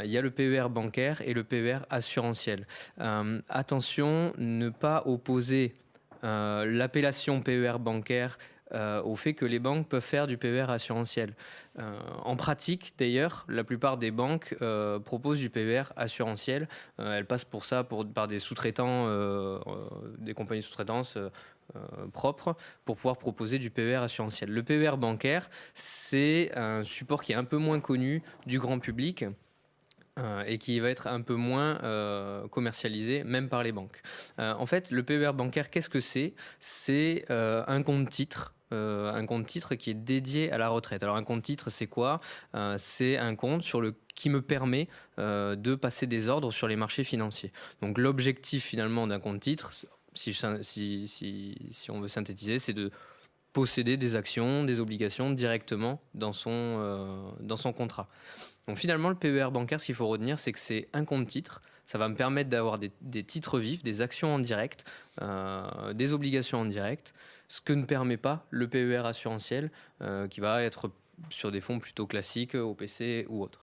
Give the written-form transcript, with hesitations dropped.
il y a le PER bancaire et le PER assurantiel. Attention, ne pas opposer l'appellation PER bancaire au fait que les banques peuvent faire du PER assurantiel. En pratique, d'ailleurs, la plupart des banques proposent du PER assurantiel. Elles passent pour ça par des sous-traitants, des compagnies de sous-traitance propres pour pouvoir proposer du PER assurantiel. Le PER bancaire, c'est un support qui est un peu moins connu du grand public et qui va être un peu moins commercialisé, même par les banques. En fait, le PER bancaire, qu'est-ce que c'est? C'est un compte titre. Un compte titre qui est dédié à la retraite. Alors un compte titre, c'est quoi? C'est un compte qui me permet de passer des ordres sur les marchés financiers. Donc l'objectif finalement d'un compte titre, si on veut synthétiser, c'est de posséder des actions, des obligations directement dans son contrat. Donc finalement, le PER bancaire, ce qu'il faut retenir, c'est que c'est un compte titre. Ça va me permettre d'avoir des titres vifs, des actions en direct, des obligations en direct, ce que ne permet pas le PER assurantiel, qui va être sur des fonds plutôt classiques, OPC ou autres.